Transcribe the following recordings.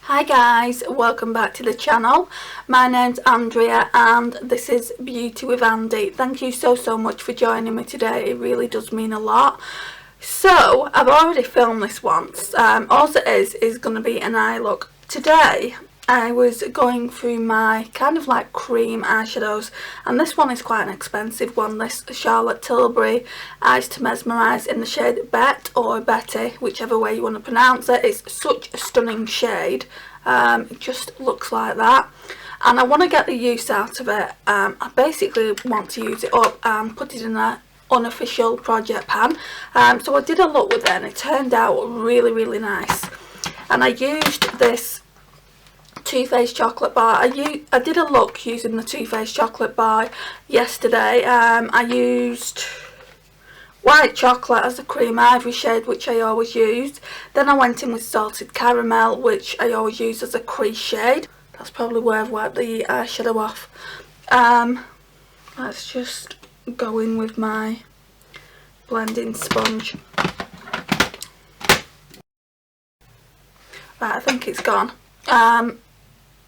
Hi guys, welcome back to the channel. My name's Andrea and this is Beauty with Andy. Thank you so much for joining me today. It really does mean a lot. So I've already filmed this once. All it is going to be an eye look. Today I was going through my kind of like cream eyeshadows, and this one is quite an expensive one, this Charlotte Tilbury Eyes to Mesmerise in the shade Bet or Betty, whichever way you want to pronounce it. It's such a stunning shade. It just looks like that, and I want to get the use out of it. I basically want to use it up and put it in an unofficial project pan. So I did a look with it and it turned out really nice, and I used this Too Faced chocolate bar. I did a look using the Too Faced chocolate bar yesterday. I used white chocolate as a cream ivory shade, which I always use. Then I went in with salted caramel, which I always use as a crease shade. That's probably where I've wiped the eyeshadow off. Let's just go in with my blending sponge. Right, I think it's gone.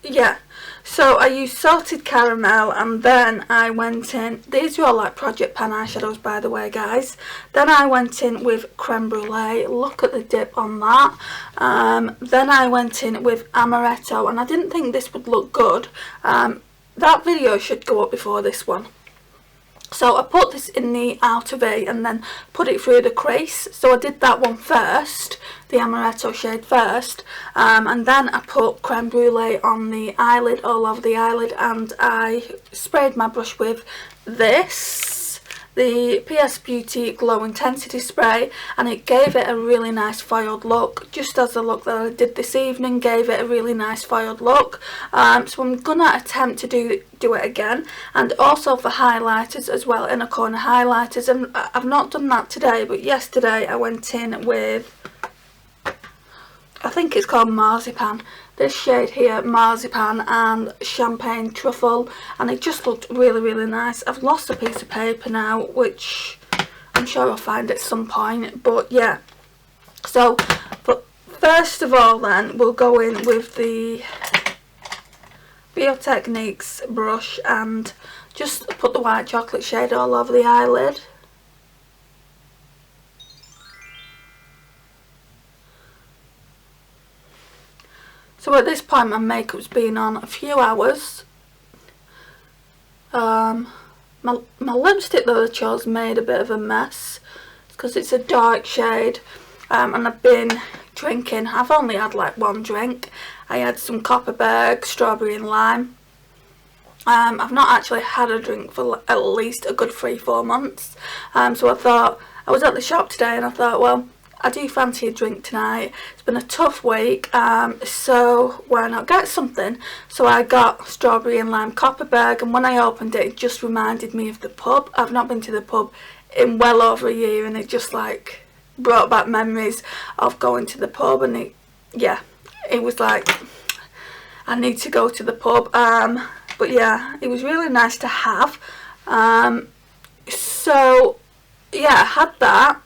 Yeah, so I used salted caramel, and then I went in, these are all like project pan eyeshadows by the way guys. Then I went in with creme brulee. Look at the dip on that. Then I went in with amaretto, and I didn't think this would look good. That video should go up before this one. So I put this in the outer V and then put it through the crease. So I did that one first, the amaretto shade first, and then I put creme brulee on the eyelid, all over the eyelid, and I sprayed my brush with this, the PS Beauty Glow Intensity Spray, and it gave it a really nice foiled look, just as the look that I did this evening gave it a really nice foiled look. So I'm gonna attempt to do it again, and also for highlighters as well, inner corner highlighters. And I've not done that today, but yesterday I went in with, I think it's called Marzipan, this shade here, Marzipan and Champagne Truffle, and it just looked really nice. I've lost a piece of paper now, which I'm sure I'll find at some point, but yeah. So but first of all then, we'll go in with the Biotechniques brush and just put the white chocolate shade all over the eyelid. So at this point my makeup's been on a few hours. My lipstick that I chose made a bit of a mess because it's a dark shade, and I've been drinking. I've only had like one drink. I had some Copperberg strawberry and lime. I've not actually had a drink for at least a good 3-4 months. So I thought, I was at the shop today and I thought, well, I do fancy a drink tonight. It's been a tough week, so why not get something? So I got strawberry and lime Copperberg, and when I opened it, it just reminded me of the pub. I've not been to the pub in well over a year, and it just like brought back memories of going to the pub, and it was like, I need to go to the pub. But yeah, it was really nice to have. So yeah, I had that.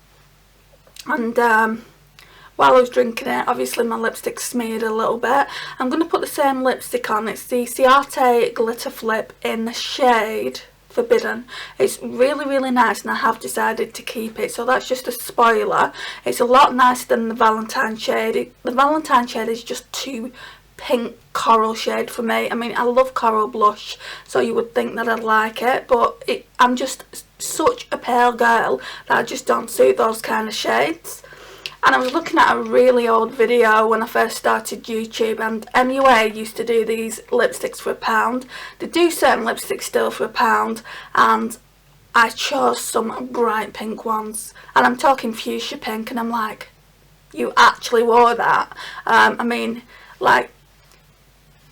And while I was drinking it, obviously my lipstick smeared a little bit. I'm going to put the same lipstick on. It's the Ciate Glitter Flip in the shade Forbidden. It's really nice, and I have decided to keep it. So that's just a spoiler. It's a lot nicer than the Valentine shade. The Valentine shade is just too pink coral shade for me. I mean, I love coral blush, so you would think that I'd like it, but I'm just such a pale girl that I just don't suit those kind of shades. And I was looking at a really old video when I first started YouTube, and MUA used to do these lipsticks for £1. They do certain lipsticks still for £1, and I chose some bright pink ones, and I'm talking fuchsia pink, and I'm like, you actually wore that? I mean, like,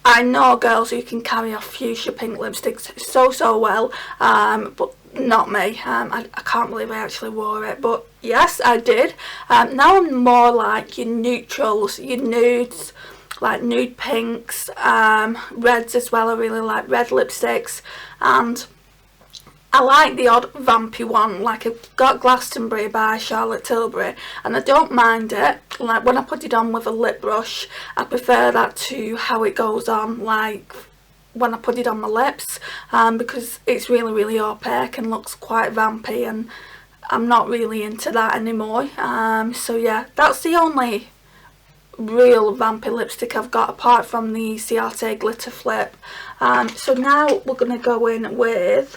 I know girls who can carry off fuchsia pink lipsticks so well, but not me. I can't believe I actually wore it, but yes, I did. Now I'm more like your neutrals, your nudes, like nude pinks, reds as well. I really like red lipsticks, and I like the odd vampy one, like I've got Glastonbury by Charlotte Tilbury, and I don't mind it. Like when I put it on with a lip brush, I prefer that to how it goes on, like when I put it on my lips, because it's really, really opaque and looks quite vampy, and I'm not really into that anymore. So yeah, that's the only real vampy lipstick I've got apart from the Ciate Glitter Flip. So now we're going to go in with,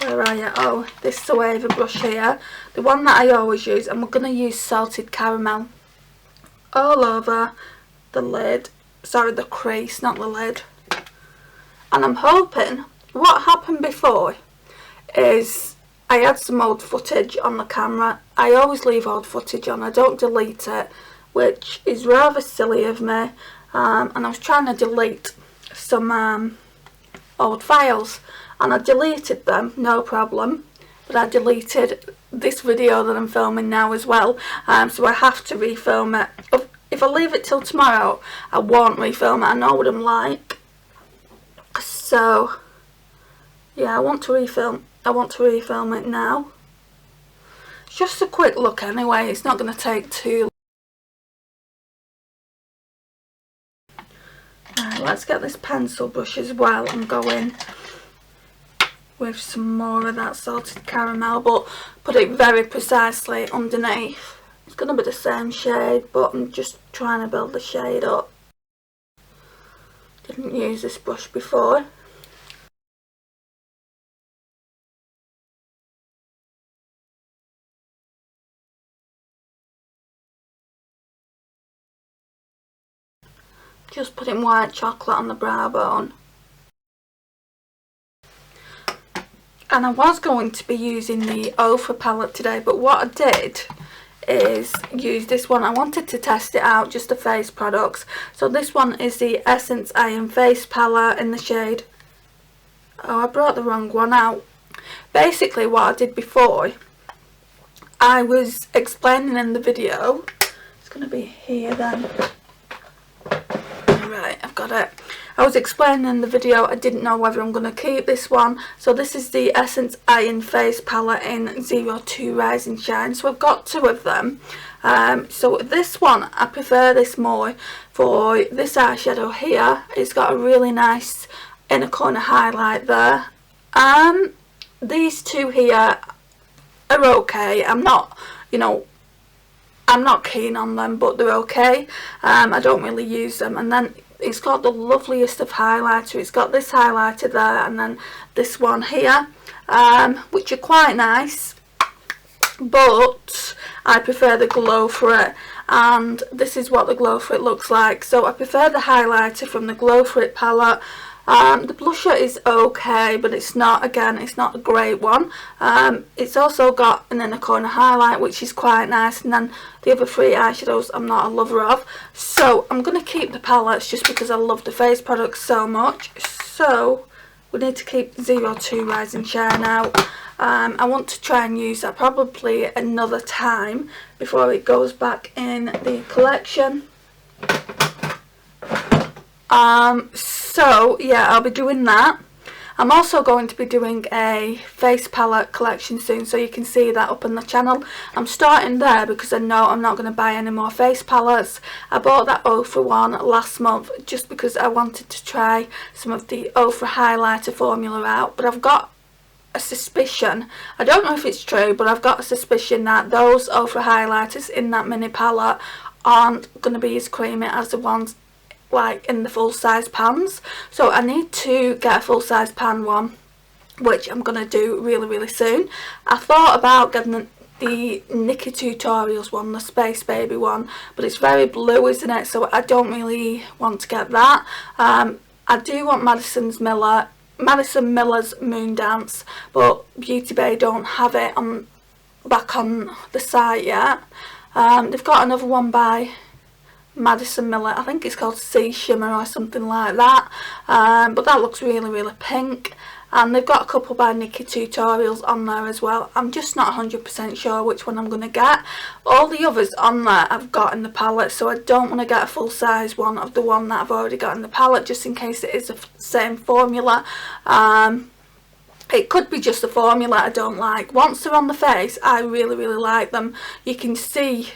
where are you? Oh, this Zoeva brush here, the one that I always use, and we're going to use Salted Caramel all over the lid, sorry, the crease, not the lid. And I'm hoping, what happened before is I had some old footage on the camera. I always leave old footage on, I don't delete it, which is rather silly of me, and I was trying to delete some old files, and I deleted them, no problem, but I deleted this video that I'm filming now as well, so I have to refilm it. If I leave it till tomorrow, I won't refilm it, I know what I'm like, so yeah, I want to refilm it now. It's just a quick look anyway, it's not going to take too long. Right, let's get this pencil brush as well and go in with some more of that Salted Caramel, but put it very precisely underneath. It's going to be the same shade, but I'm just trying to build the shade up. Didn't use this brush before. Just putting white chocolate on the brow bone. And I was going to be using the Ofra palette today, but what I did is use this one. I wanted to test it out, just the face products. So this one is the Essence Iron Face Palette in the shade, oh, I brought the wrong one out. Basically what I did before, I was explaining in the video, it's going to be here then. Right, I've got it. I was explaining in the video, I didn't know whether I'm going to keep this one. So this is the Essence Iron Face Palette in 02 Rise and Shine. So I've got two of them. So this one, I prefer this more for this eyeshadow here. It's got a really nice inner corner highlight there. These two here are okay. I'm not, I'm not keen on them, but they're okay. I don't really use them. And then it's got the loveliest of highlighter. It's got this highlighter there and then this one here, which are quite nice, but I prefer the Glow for It, and this is what the Glow for It looks like. So I prefer the highlighter from the Glow for It palette. The blusher is okay, but it's not, again, it's not a great one. It's also got an inner corner highlight, which is quite nice, and then the other three eyeshadows I'm not a lover of. So I'm going to keep the palettes just because I love the face products so much. So we need to keep 02 Rise and Shine out. I want to try and use that probably another time before it goes back in the collection. So yeah, I'll be doing that. I'm also going to be doing a face palette collection soon, so you can see that up on the channel. I'm starting there because I know I'm not going to buy any more face palettes. I bought that Ofra one last month just because I wanted to try some of the Ofra highlighter formula out, but I've got a suspicion, I don't know if it's true, but I've got a suspicion that those Ofra highlighters in that mini palette aren't going to be as creamy as the ones like in the full size pans. So I need to get a full size pan one, which I'm going to do really soon. I thought about getting the Nikkie Tutorials one, the Space Baby one, but it's very blue, isn't it? So I don't really want to get that. I do want Madison Miller's Moon Dance, but Beauty Bay don't have it back on the site yet. They've got another one by Madison Miller, I think it's called Sea Shimmer or something like that, but that looks really pink. And they've got a couple by Nikkie Tutorials on there as well. I'm just not 100% sure which one I'm going to get. All the others on there I've got in the palette, so I don't want to get a full size one of the one that I've already got in the palette, just in case it is the same formula. It could be just the formula I don't like. Once they're on the face, I really, really like them. You can see,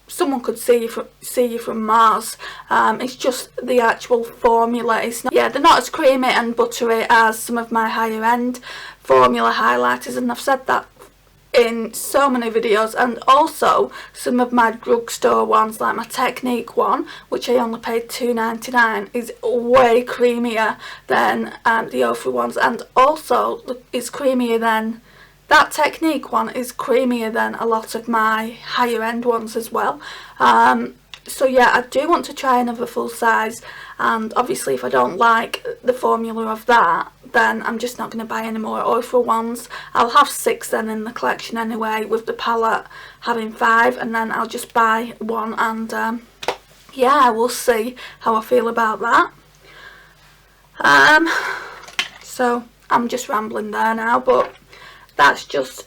someone could see you from Mars. It's just the actual formula. It's not, yeah, they're not as creamy and buttery as some of my higher end formula highlighters, and I've said that in so many videos. And also some of my drugstore ones, like my Technique one, which I only paid £2.99, is way creamier than the Ofra ones, and also it's creamier than, that Technique one is creamier than a lot of my higher end ones as well. So yeah, I do want to try another full size, and obviously if I don't like the formula of that, then I'm just not going to buy any more Ofra ones. I'll have 6 then in the collection anyway, with the palette having 5, and then I'll just buy one, and yeah, we'll see how I feel about that. So I'm just rambling there now, but that's just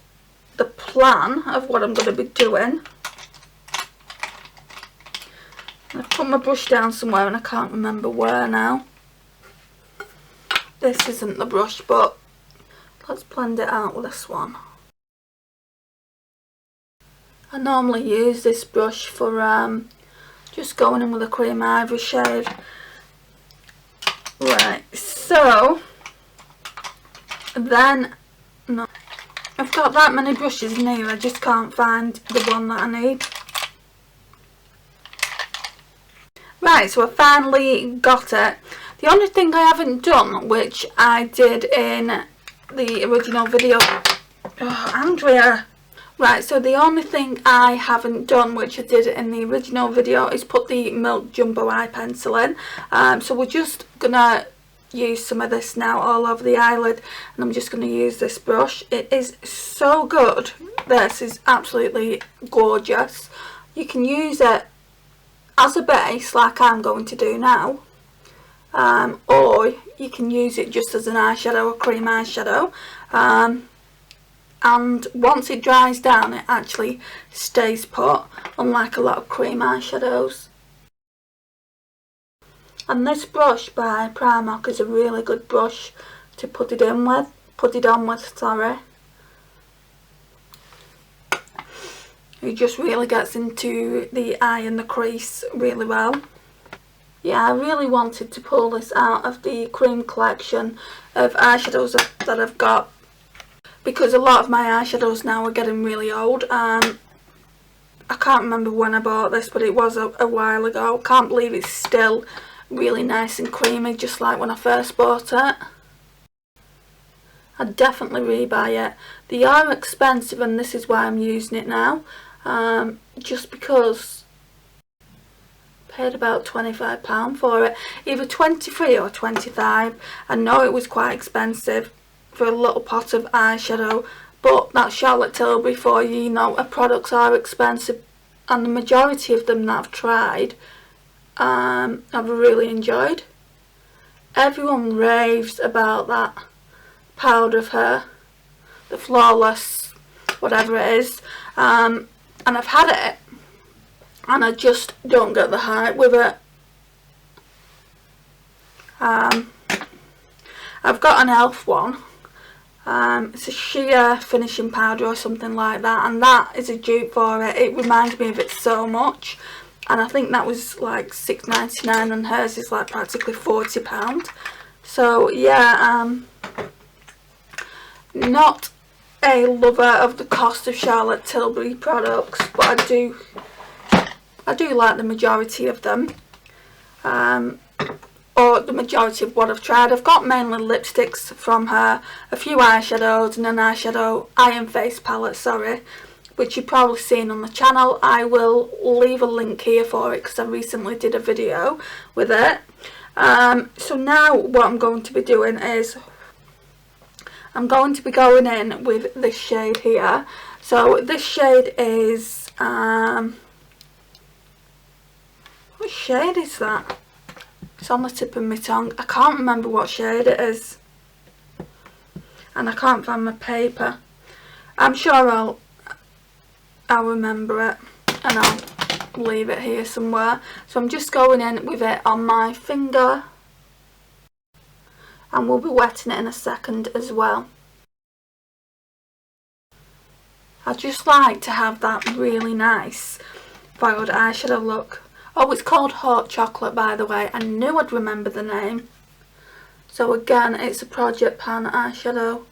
the plan of what I'm going to be doing. I've put my brush down somewhere and I can't remember where now. This isn't the brush, but let's blend it out with this one. I normally use this brush for just going in with a cream ivory shade. Right, so then, no, I've got that many brushes in here, I just can't find the one that I need. Right, so I finally got it. The only thing I haven't done, which I did in the original video, oh, Andrea. Right, so the only thing I haven't done, which I did in the original video, is put the Milk Jumbo eye pencil in. So we're just gonna use some of this now all over the eyelid, and I'm just gonna use this brush. It is so good. This is absolutely gorgeous. You can use it as a base, like I'm going to do now, or you can use it just as an eyeshadow, a cream eyeshadow, and once it dries down it actually stays put, unlike a lot of cream eyeshadows. And this brush by Primark is a really good brush to put it on with, sorry. It just really gets into the eye and the crease really well. Yeah, I really wanted to pull this out of the cream collection of eyeshadows that I've got, because a lot of my eyeshadows now are getting really old. I can't remember when I bought this, but it was a while ago. I can't believe it's still really nice and creamy, just like when I first bought it. I'd definitely rebuy it. They are expensive, and this is why I'm using it now. Just because I paid about £25 for it, either 23 or 25. I know it was quite expensive for a little pot of eyeshadow, but that's Charlotte Tilbury for you. You know, her products are expensive, and the majority of them that I've tried I've really enjoyed. Everyone raves about that powder of her, the Flawless whatever it is, and I've had it and I just don't get the hype with it. I've got an e.l.f. one. It's a sheer finishing powder or something like that, and that is a dupe for it. It reminds me of it so much, and I think that was like £6.99 and hers is like practically £40. So yeah, not a lover of the cost of Charlotte Tilbury products, but I do like the majority of them, or the majority of what I've tried. I've got mainly lipsticks from her, a few eyeshadows, and an eyeshadow Iron Face palette, sorry, which you've probably seen on the channel. I will leave a link here for it because I recently did a video with it. So now what I'm going to be doing is I'm going to be going in with this shade here. So this shade is what shade is that? It's on the tip of my tongue. I can't remember what shade it is, and I can't find my paper. I'm sure I'll remember it, and I'll leave it here somewhere. So I'm just going in with it on my finger, and we'll be wetting it in a second as well. I just like to have that really nice foiled eyeshadow look. Oh, it's called Hot Chocolate, by the way. I knew I'd remember the name. So again, it's a Project Pan eyeshadow.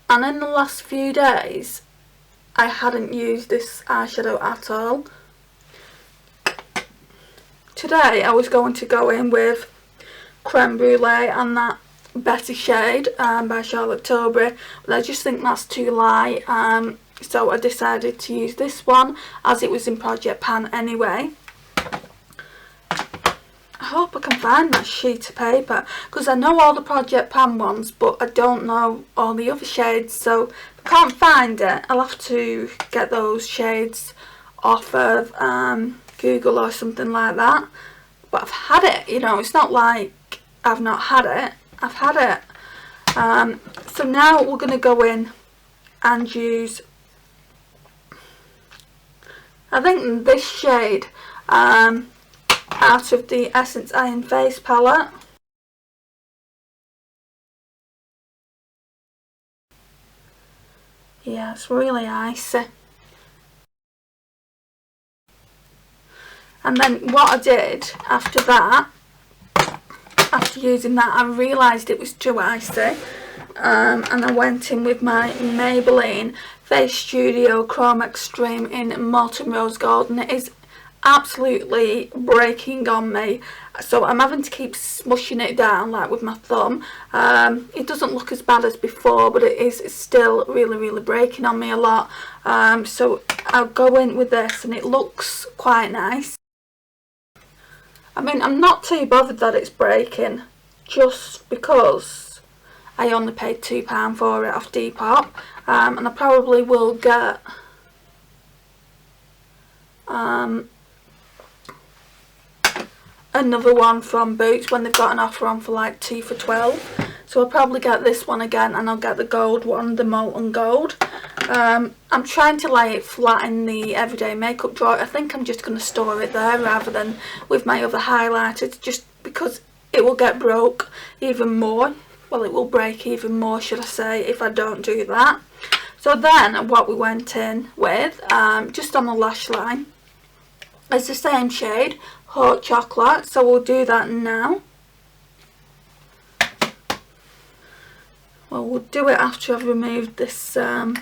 And in the last few days, I hadn't used this eyeshadow at all. Today, I was going to go in with Creme Brulee and that Betty shade by Charlotte Tilbury, but I just think that's too light. So I decided to use this one as it was in Project Pan anyway. I hope I can find that sheet of paper, because I know all the Project Pan ones, but I don't know all the other shades, so if I can't find it, I'll have to get those shades off of Google or something like that. But I've had it, you know, it's not like I've not had it, I've had it. So now we're going to go in and use, I think this shade, out of the Essence Iron Face palette. Yeah, it's really icy. And then what I did after that, after using that, I realised it was too icy. And I went in with my Maybelline Face Studio Chrome Extreme in Molten Rose Gold, and it is absolutely breaking on me, so I'm having to keep smushing it down like with my thumb. It doesn't look as bad as before, but it is still really breaking on me a lot. So I'll go in with this and it looks quite nice. I mean, I'm not too bothered that it's breaking, just because I only paid £2 for it off Depop, and I probably will get another one from Boots when they've got an offer on for like 2 for £12. So I'll probably get this one again, and I'll get the gold one, the Molten Gold. I'm trying to lay it flat in the everyday makeup drawer. I think I'm just going to store it there rather than with my other highlighters, just because it will get broke even more. Well, it will break even more, should I say, if I don't do that. So then what we went in with, just on the lash line, is the same shade, Hot Chocolate. So we'll do that now. Well, we'll do it after I've removed this. There's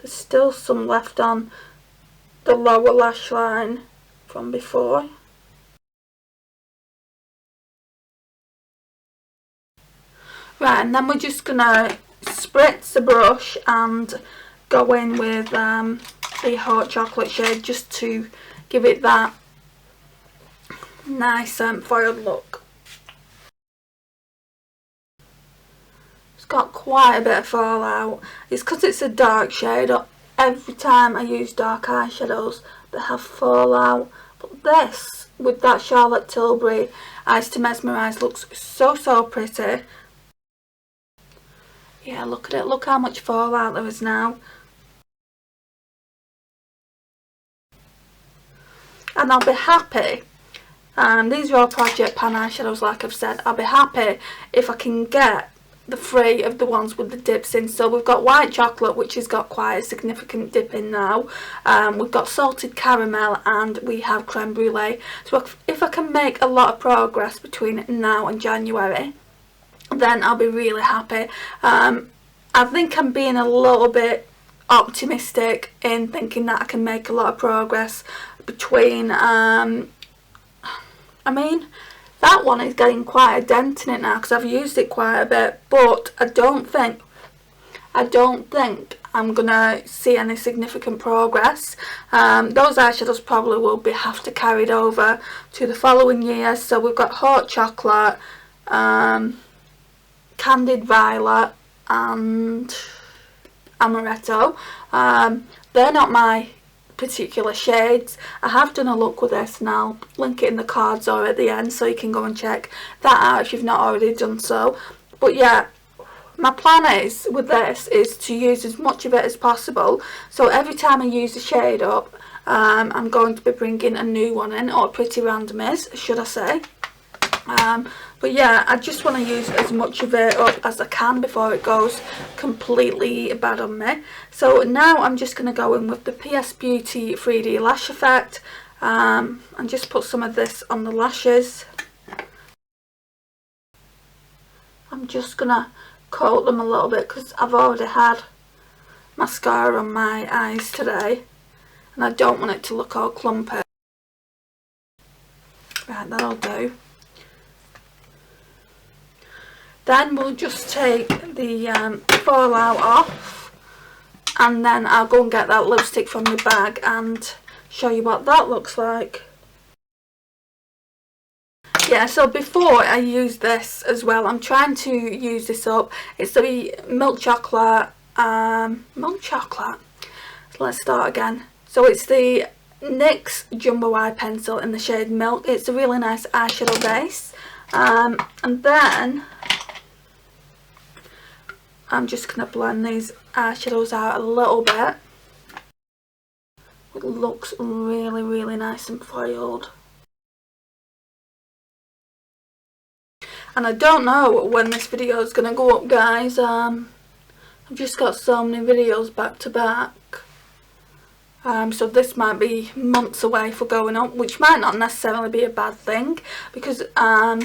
still some left on the lower lash line from before. Right, and then we're just gonna spritz the brush and go in with the Hot Chocolate shade, just to give it that nice foiled look. It's got quite a bit of fallout. It's because it's a dark shade. Every time I use dark eyeshadows, they have fallout. But this, with that Charlotte Tilbury Eyes to Mesmerise, looks so pretty. Yeah, look at it. Look how much fallout there is now. And I'll be happy, these are all Project Pan eyeshadows like I've said, I'll be happy if I can get the 3 of the ones with the dips in. So we've got White Chocolate, which has got quite a significant dip in now. We've got Salted Caramel, and we have Creme Brulee. So if I can make a lot of progress between now and January, then I'll be really happy. I think I'm being a little bit optimistic in thinking that I can make a lot of progress between I mean, that one is getting quite a dent in it now because I've used it quite a bit, but I don't think I'm gonna see any significant progress. Those eyeshadows probably will have to carry it over to the following year. So we've got Hot Chocolate, Candied Violet and Amaretto. They're not my particular shades. I have done a look with this, and I'll link it in the cards or at the end so you can go and check that out if you've not already done so. But yeah, my plan is with this is to use as much of it as possible. So every time I use a shade up, I'm going to be bringing a new one in, or pretty random is, should I say. But yeah, I just want to use as much of it up as I can before it goes completely bad on me. So now I'm just going to go in with the PS Beauty 3D Lash Effect, and just put some of this on the lashes. I'm just going to coat them a little bit because I've already had mascara on my eyes today and I don't want it to look all clumpy. Right, that'll do. Then we'll just take the fallout off, and then I'll go and get that lipstick from the bag and show you what that looks like. Yeah, so before I use this as well, I'm trying to use this up. It's the milk chocolate. Let's start again. So it's the NYX Jumbo Eye Pencil in the shade Milk. It's a really nice eyeshadow base. And then I'm just going to blend these eyeshadows out a little bit. It looks really, really nice and foiled. And I don't know when this video is going to go up, guys. I've just got so many videos back to back. So this might be months away for going up, which might not necessarily be a bad thing, because a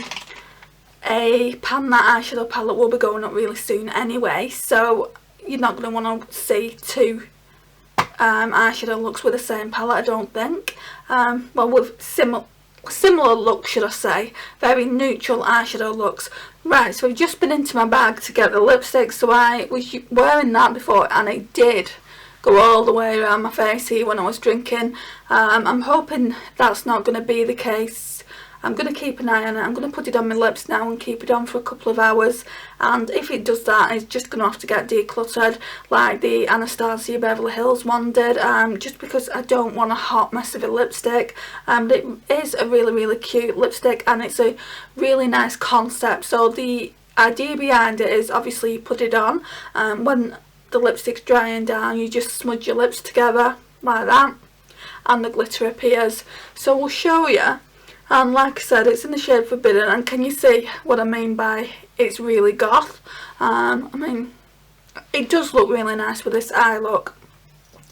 Pan That eyeshadow palette will be going up really soon anyway, so you're not going to want to see two eyeshadow looks with the same palette, I don't think. Well, with similar looks, should I say, very neutral eyeshadow looks. Right, so I've just been into my bag to get the lipstick, so I was wearing that before and it did go all the way around my face here when I was drinking. I'm hoping that's not going to be the case. I'm going to keep an eye on it. I'm going to put it on my lips now and keep it on for a couple of hours, and if it does that, it's just going to have to get decluttered like the Anastasia Beverly Hills one did, just because I don't want a hot mess of a lipstick. But it is a really, really cute lipstick and it's a really nice concept. So the idea behind it is obviously you put it on, when the lipstick's drying down you just smudge your lips together like that and the glitter appears. So we'll show you. And like I said, it's in the shade Forbidden, and can you see what I mean by it's really goth? I mean, it does look really nice with this eye look.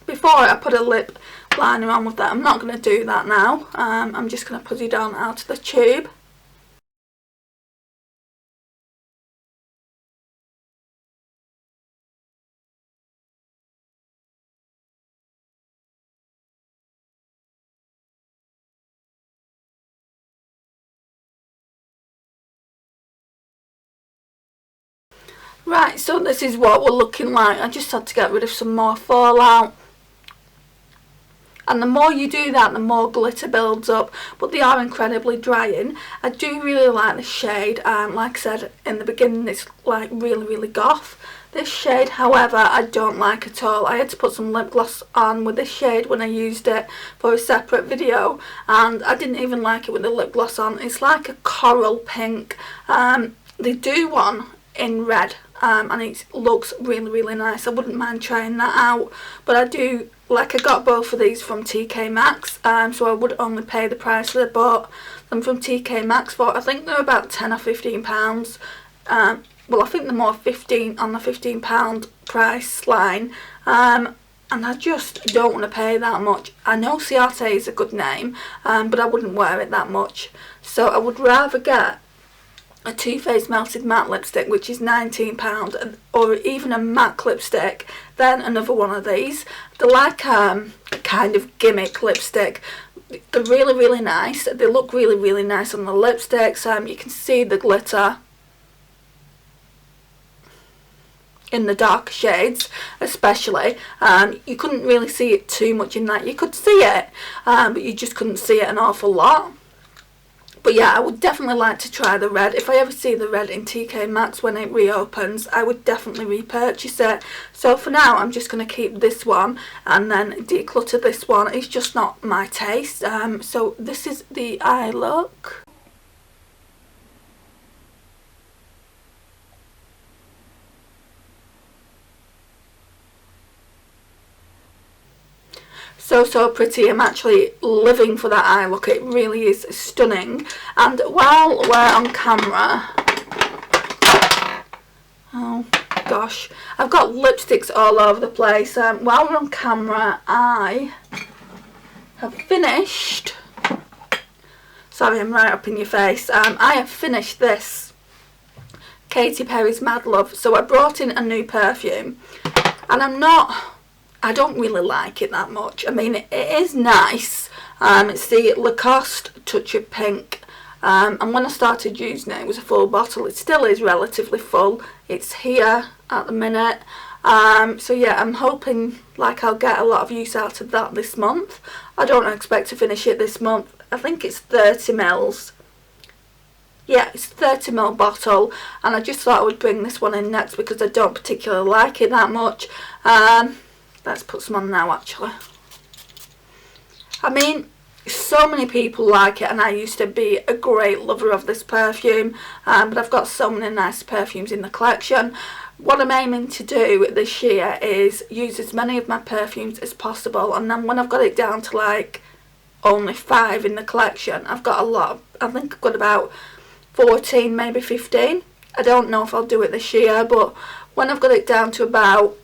Before I put a lip liner on with that, I'm not going to do that now. I'm just going to put it on out of the tube. Right, so this is what we're looking like. I just had to get rid of some more fallout. And the more you do that, the more glitter builds up, but they are incredibly drying. I do really like this shade. Like I said in the beginning, it's like really, really goth. This shade, however, I don't like at all. I had to put some lip gloss on with this shade when I used it for a separate video, and I didn't even like it with the lip gloss on. It's like a coral pink. They do one in red, and it looks really, really nice. I wouldn't mind trying that out, but I do, like, I got both of these from TK Maxx, so I would only pay the price that I bought them from TK Maxx for. I think they're about £10 or £15. Well, I think they're more 15 on the £15 price line, and I just don't want to pay that much. I know Ciate is a good name, but I wouldn't wear it that much, so I would rather get a Too Faced Melted Matte lipstick, which is £19, or even a matte lipstick, then another one of these. They're like a kind of gimmick lipstick. They're really, really nice. They look really, really nice on the lipsticks. You can see the glitter in the darker shades especially. You couldn't really see it too much in that. You could see it, but you just couldn't see it an awful lot. But yeah, I would definitely like to try the red. If I ever see the red in TK Maxx when it reopens, I would definitely repurchase it. So for now, I'm just going to keep this one and then declutter this one. It's just not my taste. So this is the eye look. So so pretty. I'm actually living for that eye look. It really is stunning. And while we're on camera, oh gosh, I've got lipsticks all over the place. While we're on camera, I have finished, sorry, I'm right up in your face, I have finished this Katy Perry's Mad Love. So I brought in a new perfume, and I don't really like it that much. I mean, it is nice. It's the Lacoste Touch of Pink, and when I started using it, it was a full bottle. It still is relatively full. It's here at the minute. So yeah, I'm hoping like I'll get a lot of use out of that this month. I don't expect to finish it this month. I think it's 30 mils. Yeah, it's a 30ml bottle, and I just thought I would bring this one in next because I don't particularly like it that much. Let's put some on now actually. I mean, so many people like it, and I used to be a great lover of this perfume, but I've got so many nice perfumes in the collection. What I'm aiming to do this year is use as many of my perfumes as possible, and then when I've got it down to like only 5 in the collection, I've got a lot. I think I've got about 14, maybe 15. I don't know if I'll do it this year, but when I've got it down to about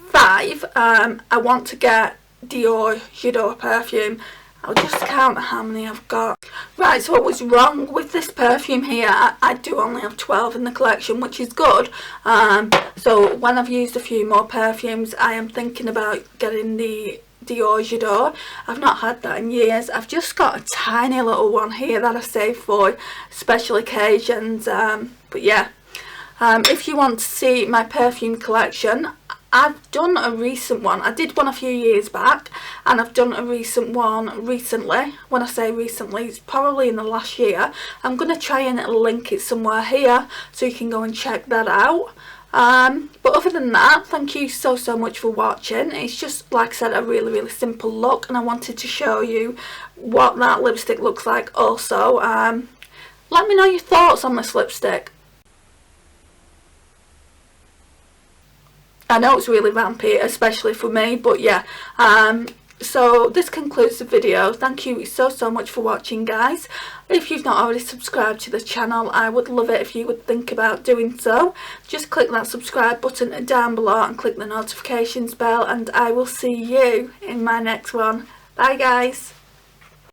5, I want to get Dior J'adore perfume. I'll just count how many I've got. Right, so what was wrong with this perfume here? I do only have 12 in the collection, which is good. So when I've used a few more perfumes, I am thinking about getting the Dior J'adore. I've not had that in years. I've just got a tiny little one here that I save for special occasions. But yeah, if you want to see my perfume collection, I've done a recent one. I did one a few years back, and I've done a recent one recently. When I say recently, it's probably in the last year. I'm going to try and link it somewhere here so you can go and check that out. But other than that, thank you so much for watching. It's just, like I said, a really simple look, and I wanted to show you what that lipstick looks like also. Let me know your thoughts on this lipstick. I know it's really vampy, especially for me, but yeah. So this concludes the video. Thank you so much for watching, guys. If you've not already subscribed to the channel, I would love it if you would think about doing so. Just click that subscribe button down below and click the notifications bell, and I will see you in my next one. Bye, guys.